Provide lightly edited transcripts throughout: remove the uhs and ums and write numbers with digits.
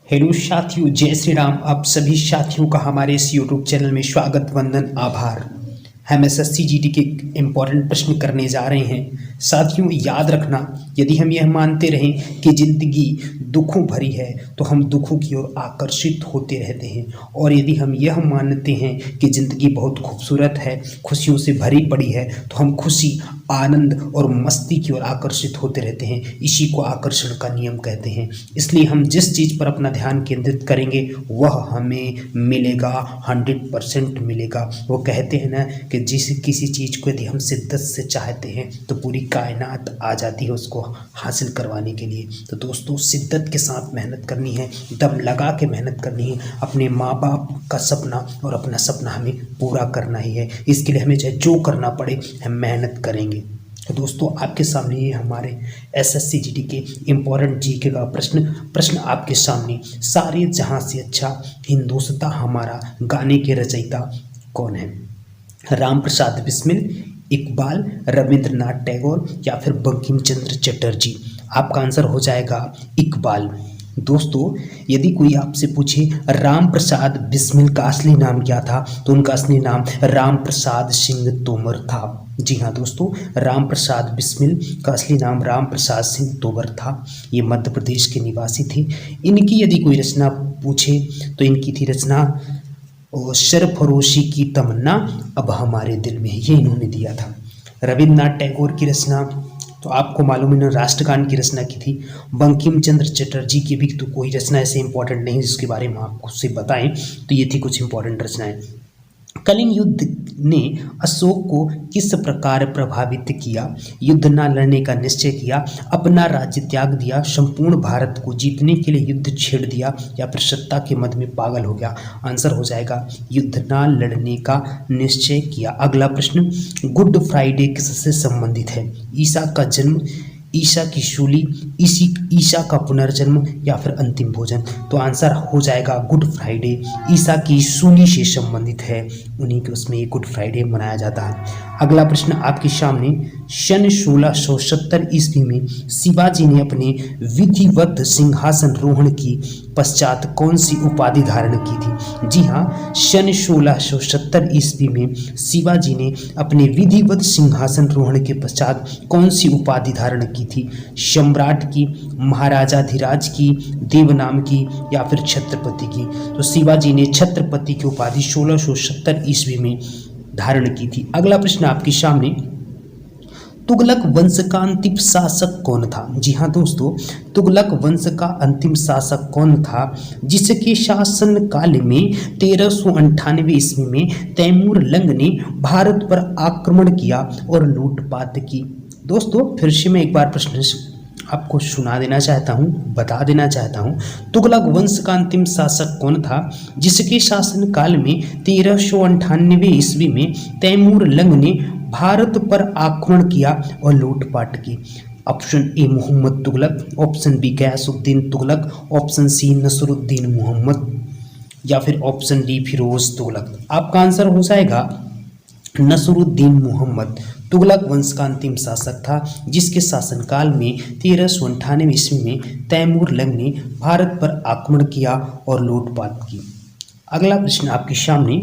Hello साथियों, जय श्री राम। आप सभी साथियों का हमारे इस यूट्यूब चैनल में स्वागत, वंदन, आभार। हम एसएससी जीडी के इम्पोर्टेंट प्रश्न करने जा रहे हैं। साथियों, याद रखना, यदि हम यह मानते रहें कि जिंदगी दुखों भरी है तो हम दुखों की ओर आकर्षित होते रहते हैं, और यदि हम यह मानते हैं कि जिंदगी बहुत खूबसूरत है, खुशियों से भरी पड़ी है, तो हम खुशी, आनंद और मस्ती की ओर आकर्षित होते रहते हैं। इसी को आकर्षण का नियम कहते हैं। इसलिए हम जिस चीज़ पर अपना ध्यान केंद्रित करेंगे वह हमें मिलेगा, 100% मिलेगा। वो कहते हैं ना कि किसी चीज़ को यदि हम शिद्दत से चाहते हैं तो पूरी कायनात आ जाती है उसको हासिल करवाने के लिए। तो दोस्तों, शिद्दत के साथ मेहनत करनी है, दम लगा के मेहनत करनी है। अपने माँ बाप का सपना और अपना सपना हमें पूरा करना ही है। इसके लिए हमें चाहे जो करना पड़े हम मेहनत करेंगे। तो दोस्तों, आपके सामने ये हमारे एसएससी जीडी के इम्पोर्टेंट जीके का प्रश्न आपके सामने। सारे जहां से अच्छा हिंदुस्तां हमारा गाने के रचयिता कौन है? राम प्रसाद बिस्मिल, इकबाल, रविंद्रनाथ टैगोर या फिर बंकिम चंद्र चटर्जी? आपका आंसर हो जाएगा इकबाल। दोस्तों, यदि कोई आपसे पूछे राम प्रसाद बिस्मिल का असली नाम क्या था, तो उनका असली नाम राम प्रसाद सिंह तोमर था। जी हाँ दोस्तों, राम प्रसाद बिस्मिल का असली नाम राम प्रसाद सिंह तोमर था। ये मध्य प्रदेश के निवासी थे। इनकी यदि कोई रचना पूछे तो इनकी थी रचना और सरफरोशी की तमन्ना अब हमारे दिल में है, ये इन्होंने दिया था। रविंद्रनाथ टैगोर की रचना तो आपको मालूम है, इन्होंने राष्ट्रगान की रचना की थी। बंकिम चंद्र चटर्जी की भी तो कोई रचना ऐसे इंपॉर्टेंट नहीं जिसके बारे में आपको से बताएं, तो ये थी कुछ इंपॉर्टेंट रचनाएं। कलिंग युद्ध ने अशोक को किस प्रकार प्रभावित किया? युद्ध न लड़ने का निश्चय किया, अपना राज्य त्याग दिया, संपूर्ण भारत को जीतने के लिए युद्ध छेड़ दिया, या फिर सत्ता के मद में पागल हो गया? आंसर हो जाएगा युद्ध न लड़ने का निश्चय किया। अगला प्रश्न, गुड फ्राइडे किससे संबंधित है? ईसा का जन्म, ईसा की सूली, ईसा का पुनर्जन्म या फिर अंतिम भोजन? तो आंसर हो जाएगा गुड फ्राइडे। ईसा की सूली से संबंधित है, उन्हीं के उसमें ये गुड फ्राइडे मनाया जाता है। अगला प्रश्न आपके सामने, सन 1670 ईस्वी में शिवाजी ने अपने विधिवत सिंहासन रोहण की पश्चात कौन सी उपाधि धारण की थी? जी हाँ, सन 1670 ईस्वी में शिवाजी ने अपने विधिवत सिंहासन रोहण के पश्चात कौन सी उपाधि धारण की थी? सम्राट की, महाराजाधिराज की, देवनाम की या फिर छत्रपति की? तो शिवाजी ने छत्रपति की उपाधि 1670 ईस्वी में धारण की थी। अगला प्रश्न आपके सामने, तुगलक वंश का अंतिम शासक कौन था? जी हाँ दोस्तों, तुगलक वंश का अंतिम शासक कौन था जिसके शासन काल में 1398 ईस्वी में तैमूर लंग ने भारत पर आक्रमण किया और लूटपाट की? दोस्तों, फिर से मैं एक बार प्रश्न आपको सुना देना चाहता हूँ, बता देना चाहता हूँ। तुगलक वंश का अंतिम शासक कौन था जिसके शासन काल में 1398 ईस्वी में तैमूर लंग ने भारत पर आक्रमण किया और लूटपाट की? Option A Muhammad Tughlaq, option B Ghiyasuddin Tughlaq, option C Nasiruddin Muhammad या फिर ऑप्शन डी फिरोज तुगलक? आपका आंसर हो जाएगा नसरुद्दीन मोहम्मद। तुगलक वंश का अंतिम शासक था जिसके शासनकाल में 1398 ईस्वी में तैमूर लंग ने भारत पर आक्रमण किया और लूटपाट की। अगला प्रश्न आपके सामने,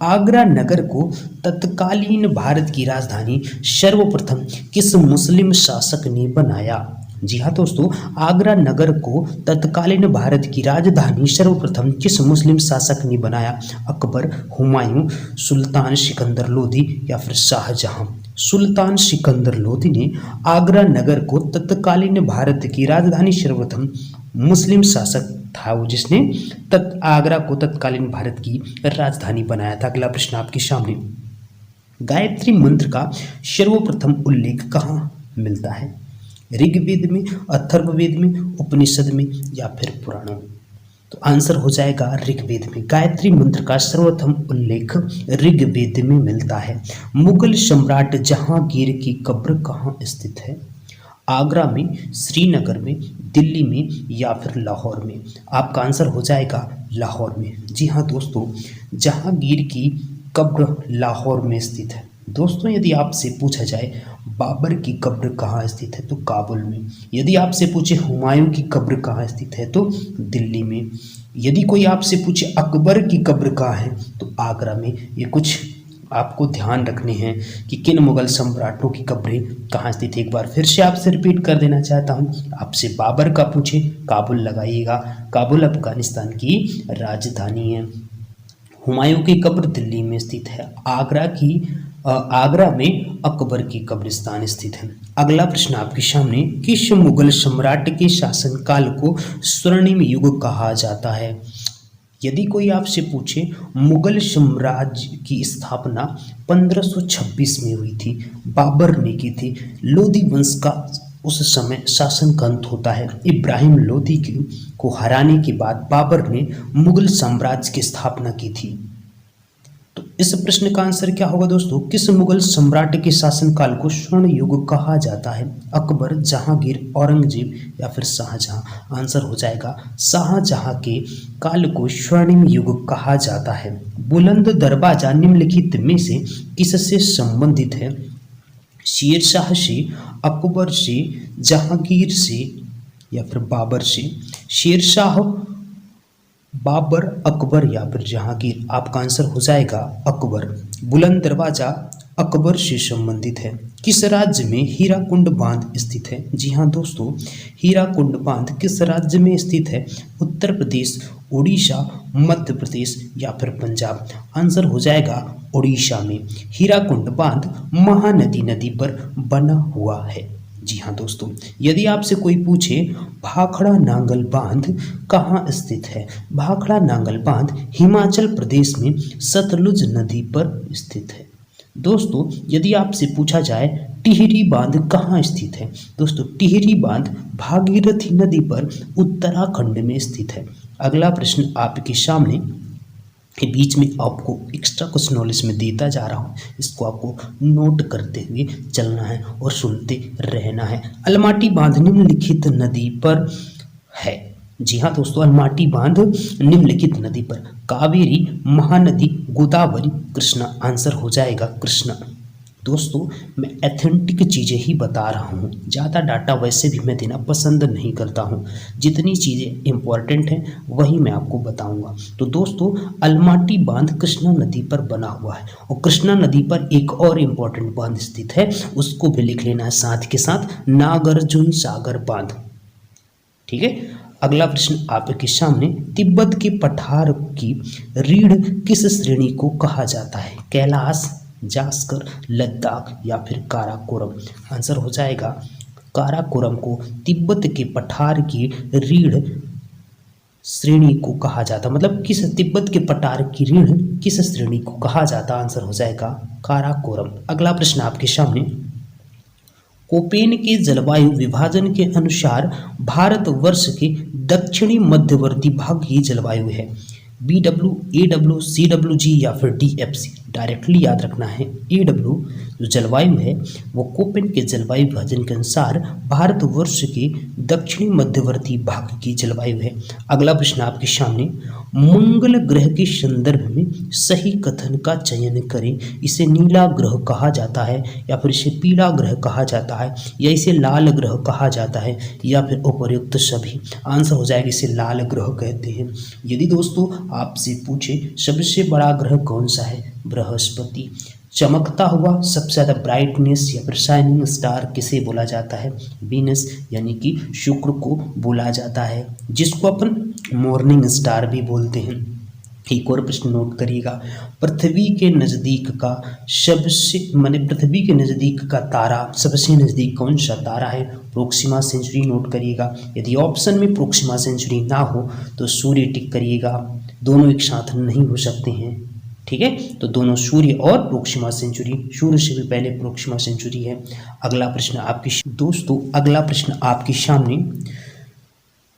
आगरा नगर को तत्कालीन भारत की राजधानी सर्वप्रथम किस मुस्लिम शासक ने बनाया? जी हाँ दोस्तों, आगरा नगर को तत्कालीन भारत की राजधानी सर्वप्रथम किस मुस्लिम शासक ने बनाया? अकबर, हुमायूं, सुल्तान सिकंदर लोधी या फिर शाहजहां? सुल्तान सिकंदर लोधी ने आगरा नगर को तत्कालीन भारत की राजधानी सर्वप्रथम मुस्लिम शासक था वो जिसने आगरा को तत्कालीन भारत की राजधानी बनाया था। अगला प्रश्न आपके सामने, गायत्री मंत्र का सर्वप्रथम उल्लेख कहाँ मिलता है? ऋग्वेद में, अथर्ववेद में, उपनिषद में या फिर पुराणों में? तो आंसर हो जाएगा ऋग्वेद में। गायत्री मंत्र का सर्वप्रथम उल्लेख ऋग्वेद में मिलता है। मुगल सम्राट जहांगीर की कब्र कहाँ स्थित है? आगरा में, श्रीनगर में, दिल्ली में या फिर लाहौर में? आपका आंसर हो जाएगा लाहौर में। जी हाँ दोस्तों, जहांगीर की कब्र लाहौर में स्थित है। दोस्तों यदि आपसे पूछा जाए बाबर की कब्र कहाँ स्थित है तो काबुल में। यदि आपसे पूछे हुमायूं की कब्र कहाँ स्थित है तो दिल्ली में। यदि कोई आपसे पूछे अकबर की कब्र कहाँ है तो आगरा में। ये कुछ आपको ध्यान रखने हैं कि किन मुगल सम्राटों की कब्रें कहाँ स्थित है। एक बार फिर से आपसे रिपीट कर देना चाहता हूँ, आपसे बाबर का पूछे काबुल लगाइएगा, काबुल अफगानिस्तान की राजधानी है। हुमायूं की कब्र दिल्ली में स्थित है। आगरा में अकबर की कब्रिस्तान स्थित है। अगला प्रश्न आपके सामने, किस मुगल सम्राट के शासनकाल को स्वर्णिम युग कहा जाता है। यदि कोई आपसे पूछे मुगल साम्राज्य की स्थापना 1526 में हुई थी, बाबर ने की थी। लोधी वंश का उस समय शासन का अंत होता है। इब्राहिम लोधी को हराने के बाद बाबर ने मुगल साम्राज्य की स्थापना की थी। तो इस प्रश्न का आंसर क्या होगा दोस्तों, किस मुगल सम्राट के शासनकाल को स्वर्ण युग कहा जाता है। अकबर, जहांगीर, औरंगजेब या फिर शाहजहां। आंसर हो जाएगा शाहजहां के काल को स्वर्णिम युग कहा जाता है। बुलंद दरवाजा निम्नलिखित में से किससे संबंधित है। शेरशाह से, अकबर से, जहांगीर से या फिर बाबर से। शेरशाह, बाबर, अकबर या फिर जहांगीर। आपका आंसर हो जाएगा अकबर। बुलंद दरवाजा अकबर से संबंधित है। किस राज्य में हीराकुंड बांध स्थित है। जी हाँ दोस्तों, हीराकुंड बांध किस राज्य में स्थित है। उत्तर प्रदेश, उड़ीसा, मध्य प्रदेश या फिर पंजाब। आंसर हो जाएगा उड़ीसा में। हीराकुंड बांध महानदी नदी पर बना हुआ है। जी हाँ दोस्तों, यदि आपसे कोई पूछे भाखड़ा नांगल बांध कहाँ स्थित है। भाखड़ा नांगल बांध हिमाचल प्रदेश में सतलुज नदी पर स्थित है। दोस्तों यदि आपसे पूछा जाए टिहरी बांध कहाँ स्थित है। दोस्तों टिहरी बांध भागीरथी नदी पर उत्तराखंड में स्थित है। अगला प्रश्न आपके सामने के बीच में आपको एक्स्ट्रा कुछ नॉलेज में देता जा रहा हूँ, इसको आपको नोट करते हुए चलना है और सुनते रहना है। अलमाटी बांध निम्नलिखित नदी पर है। जी हाँ दोस्तों, अलमाटी बांध निम्नलिखित नदी पर कावेरी, महानदी, गोदावरी, कृष्णा। आंसर हो जाएगा कृष्णा। दोस्तों मैं एथेंटिक चीज़ें ही बता रहा हूँ, ज़्यादा डाटा वैसे भी मैं देना पसंद नहीं करता हूँ। जितनी चीज़ें इम्पॉर्टेंट हैं वही मैं आपको बताऊँगा। तो दोस्तों अलमाटी बांध कृष्णा नदी पर बना हुआ है और कृष्णा नदी पर एक और इम्पॉर्टेंट बांध स्थित है, उसको भी लिख लेना है साथ के साथ, नागार्जुन सागर बांध। ठीक है। अगला प्रश्न आपके सामने, तिब्बत के पठार की रीढ़ किस श्रेणी को कहा जाता है। कैलाश, जास्कर, लद्दाख या फिर काराकोरम। आंसर हो जाएगा काराकोरम को तिब्बत के पठार की रीढ़ श्रेणी को कहा जाता, मतलब किस तिब्बत के पठार की रीढ़ किस श्रेणी को कहा जाता। आंसर हो जाएगा काराकोरम। अगला प्रश्न आपके सामने, कोपेन के जलवायु विभाजन के अनुसार भारतवर्ष के दक्षिणी मध्यवर्ती भाग की जलवायु है। BW, AW, CWG या फिर DFC। डायरेक्टली याद रखना है, AW जो जलवायु है वो कोपेन के जलवायु विभाजन के अनुसार भारतवर्ष के दक्षिणी मध्यवर्ती भाग की जलवायु है। अगला प्रश्न आपके सामने, मंगल ग्रह के संदर्भ में सही कथन का चयन करें। इसे नीला ग्रह कहा जाता है या फिर इसे पीला ग्रह कहा जाता है या इसे लाल ग्रह कहा जाता है या फिर उपर्युक्त सभी। आंसर हो जाएगा इसे लाल ग्रह कहते हैं। यदि दोस्तों आपसे पूछे सबसे बड़ा ग्रह कौन सा है, बृहस्पति। चमकता हुआ सबसे ज़्यादा ब्राइटनेस या फिर शाइनिंग स्टार किसे बोला जाता है, वीनस यानी कि शुक्र को बोला जाता है, जिसको अपन मॉर्निंग स्टार भी बोलते हैं। एक और प्रश्न नोट करिएगा, पृथ्वी के नज़दीक का सबसे पृथ्वी के नज़दीक का तारा सबसे नज़दीक कौन सा तारा है, प्रोक्सिमा सेंचुरी। नोट करिएगा, यदि ऑप्शन में प्रोक्सिमा सेंचुरी ना हो तो सूर्य टिक करिएगा, दोनों एक साथ नहीं हो सकते हैं। ठीक है, तो दोनों सूर्य और प्रोक्सिमा सेंचुरी, सूर्य से भी पहले प्रोक्सिमा सेंचुरी है। अगला प्रश्न आपके सामने,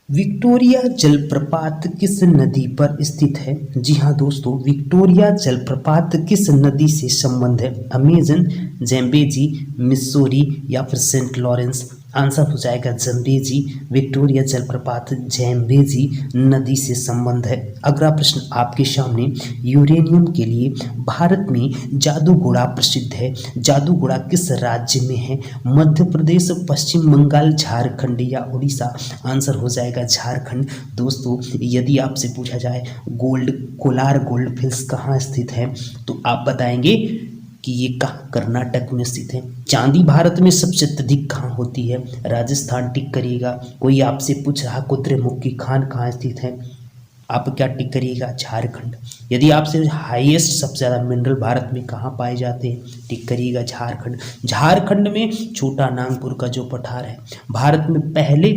विक्टोरिया जलप्रपात किस नदी पर स्थित है। जी हाँ दोस्तों, विक्टोरिया जलप्रपात किस नदी से संबंध है, अमेजन, ज़ैम्बेजी, मिस्सौरी या फिर सेंट लॉरेंस। आंसर हो जाएगा जम्बेजी। विक्टोरिया जलप्रपात जैम्बेजी नदी से संबंध है। अगला प्रश्न आपके सामने, यूरेनियम के लिए भारत में जादूगोड़ा प्रसिद्ध है। जादूगोड़ा किस राज्य में है? मध्य प्रदेश, पश्चिम बंगाल, झारखंड या उड़ीसा? आंसर हो जाएगा झारखंड। दोस्तों यदि आपसे पूछा जाए कोलार गोल्ड फील्ड्स कहाँ स्थित है, तो आप बताएंगे कि ये कहाँ कर्नाटक में स्थित है। चांदी भारत में सबसे अत्यधिक कहाँ होती है? राजस्थान टिक करिएगा। कोई आपसे पूछ रहा कुद्रेमुख की खान कहाँ स्थित है, आप क्या टिक करिएगा? झारखंड। यदि आपसे हाईएस्ट सबसे ज़्यादा मिनरल भारत में कहाँ पाए जाते हैं, टिक करिएगा झारखंड। झारखंड में छोटा नागपुर का जो पठार है, भारत में पहले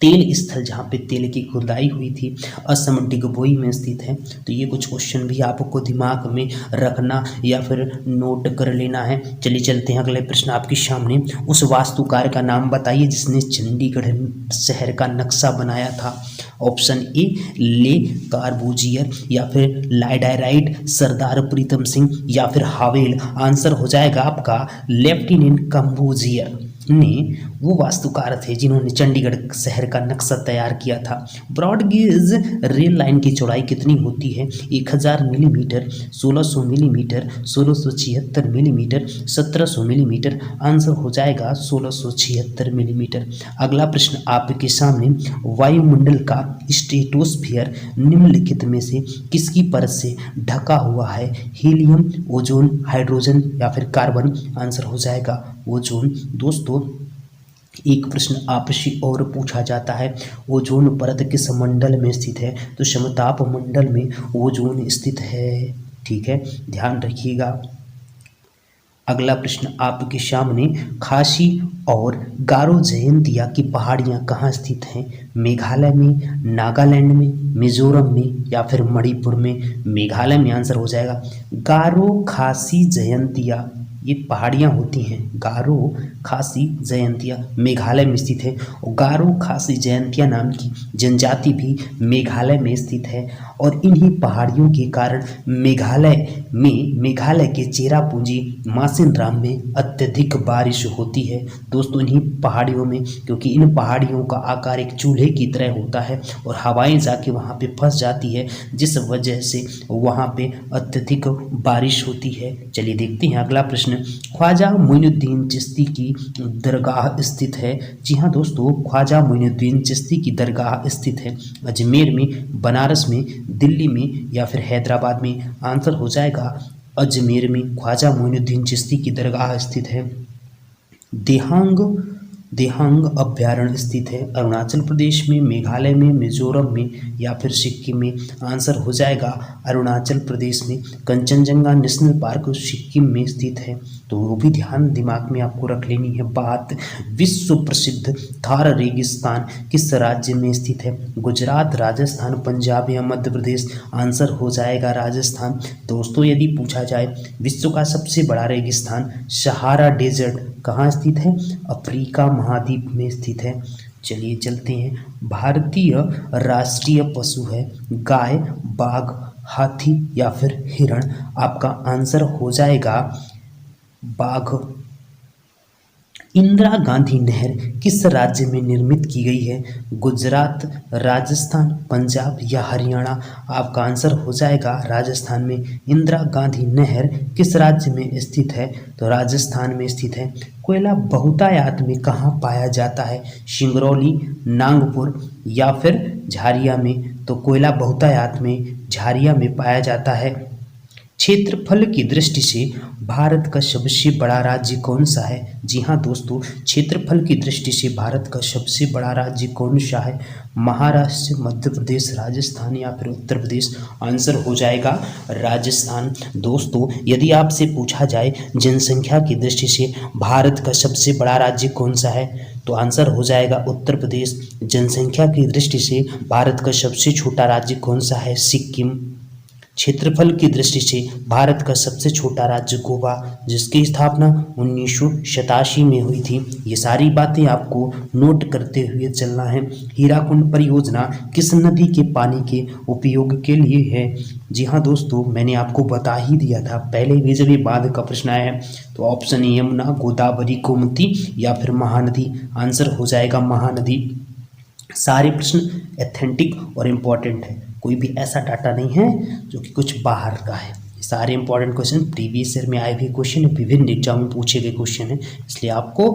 तेल स्थल जहाँ पे तेल की खुदाई हुई थी, असम डिगबोई में स्थित है। तो ये कुछ क्वेश्चन भी आपको दिमाग में रखना या फिर नोट कर लेना है। चलिए चलते हैं अगले प्रश्न आपके सामने। उस वास्तुकार का नाम बताइए जिसने चंडीगढ़ शहर का नक्शा बनाया था। ऑप्शन ए ले कार्बूजियर, या फिर लाइडाराइट, सरदार प्रीतम सिंह, या फिर हावेल। आंसर हो जाएगा आपका लेफ्टिनेंट कंबूजियर ने वो वास्तुकार थे जिन्होंने चंडीगढ़ शहर का नक्शा तैयार किया था। ब्रॉड गेज रेल लाइन की चौड़ाई कितनी होती है? 1000 millimetre, 1600 millimetre, 1676 millimetre, 1700 millimetre. Answer हो जाएगा 1676 मिलीमीटर। अगला प्रश्न आपके सामने, वायुमंडल का स्ट्रेटोस्फीयर निम्नलिखित में से किसकी परत से ढका हुआ है? हीलियम, ओजोन, हाइड्रोजन या फिर कार्बन? आंसर हो जाएगा ओजोन। दोस्तों एक प्रश्न आपसे और पूछा जाता है, ओजोन परत किस मंडल में स्थित है? तो समताप मंडल में ओजोन स्थित है। ठीक है, ध्यान रखिएगा। अगला प्रश्न आपके सामने, खासी और गारो जयंतिया की पहाड़ियाँ कहाँ स्थित हैं? मेघालय में, नागालैंड में, मिजोरम में या फिर मणिपुर में? मेघालय में आंसर हो जाएगा। गारो खासी जयंतिया ये पहाड़ियाँ होती हैं, गारो खासी जयंतिया मेघालय में स्थित है। और गारो खासी जयंतिया नाम की जनजाति भी मेघालय में स्थित है। और इन्हीं पहाड़ियों के कारण मेघालय के चेरापूंजी मासिनराम में अत्यधिक बारिश होती है। दोस्तों इन्हीं पहाड़ियों में, क्योंकि इन पहाड़ियों का आकार एक चूल्हे की तरह होता है और हवाएं जाके वहाँ पे फंस जाती है, जिस वजह से वहाँ पे अत्यधिक बारिश होती है। चलिए देखते हैं अगला प्रश्न। ख्वाजा मोइनुद्दीन चिश्ती की दरगाह स्थित है। जी हाँ दोस्तों, ख्वाजा मोइनुद्दीन चिश्ती की दरगाह स्थित है अजमेर में, बनारस में, दिल्ली में या फिर हैदराबाद में? आंसर हो जाएगा अजमेर में। ख्वाजा मोइनुद्दीन चिश्ती की दरगाह स्थित है। देहांग अभ्यारण्य स्थित है अरुणाचल प्रदेश में, मेघालय में, मिजोरम में या फिर सिक्किम में? आंसर हो जाएगा अरुणाचल प्रदेश में। कंचनजंगा नेशनल पार्क सिक्किम में स्थित है। तो वो भी ध्यान दिमाग में आपको रख लेनी है बात। विश्व प्रसिद्ध थार रेगिस्तान किस राज्य में स्थित है? गुजरात, राजस्थान, पंजाब या मध्य प्रदेश? आंसर हो जाएगा राजस्थान। दोस्तों यदि पूछा जाए विश्व का सबसे बड़ा रेगिस्तान सहारा डेजर्ट कहाँ स्थित है? अफ्रीका महाद्वीप में स्थित है। चलिए चलते हैं। भारतीय राष्ट्रीय पशु है गाय, बाघ, हाथी या फिर हिरण? आपका आंसर हो जाएगा बाघ। इंदिरा गांधी नहर किस राज्य में निर्मित की गई है? गुजरात, राजस्थान, पंजाब या हरियाणा? आपका आंसर हो जाएगा राजस्थान में। इंदिरा गांधी नहर किस राज्य में स्थित है? तो राजस्थान में स्थित है। कोयला बहुतायत में कहाँ पाया जाता है? सिंगरौली, नागपुर या फिर झारिया में? तो कोयला बहुतायत में झारिया में पाया जाता है। क्षेत्रफल की दृष्टि से भारत का सबसे बड़ा राज्य कौन सा है? जी हाँ दोस्तों, क्षेत्रफल की दृष्टि से भारत का सबसे बड़ा राज्य कौन सा है? महाराष्ट्र, मध्य प्रदेश, राजस्थान या फिर उत्तर प्रदेश? आंसर हो जाएगा राजस्थान। दोस्तों यदि आपसे पूछा जाए जनसंख्या की दृष्टि से भारत का सबसे बड़ा राज्य कौन सा है, तो आंसर हो जाएगा उत्तर प्रदेश। जनसंख्या की दृष्टि से भारत का सबसे छोटा राज्य कौन सा है? सिक्किम। क्षेत्रफल की दृष्टि से भारत का सबसे छोटा राज्य गोवा, जिसकी स्थापना 1987 में हुई थी। ये सारी बातें आपको नोट करते हुए चलना है। हीराकुंड परियोजना किस नदी के पानी के उपयोग के लिए है? जी हाँ दोस्तों, मैंने आपको बता ही दिया था पहले भी जब ये बाद का प्रश्न आया है। तो ऑप्शन यमुना, गोदावरी, गोमती या फिर महानदी। आंसर हो जाएगा महानदी। सारे प्रश्न एथेंटिक और इम्पॉर्टेंट है, कोई भी ऐसा डाटा नहीं है जो कि कुछ बाहर का है। सारे इंपॉर्टेंट क्वेश्चन प्रीवियस ईयर में आए हुए क्वेश्चन है, विभिन्न एग्जाम में पूछे गए क्वेश्चन है। इसलिए आपको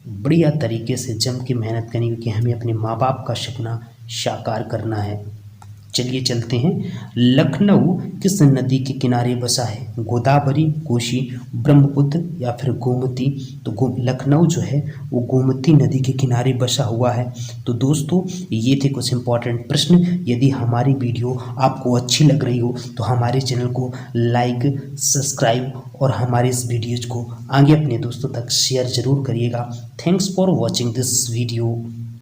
बढ़िया तरीके से जम के मेहनत करनी, क्योंकि हमें अपने माँ बाप का सपना साकार करना है। चलिए चलते हैं। लखनऊ किस नदी के किनारे बसा है? गोदावरी, कोशी, ब्रह्मपुत्र या फिर गोमती। तो लखनऊ जो है वो गोमती नदी के किनारे बसा हुआ है। तो दोस्तों ये थे कुछ इंपॉर्टेंट प्रश्न। यदि हमारी वीडियो आपको अच्छी लग रही हो तो हमारे चैनल को लाइक, सब्सक्राइब और हमारे इस वीडियोज को आगे अपने दोस्तों तक शेयर जरूर करिएगा। Thanks for watching this video.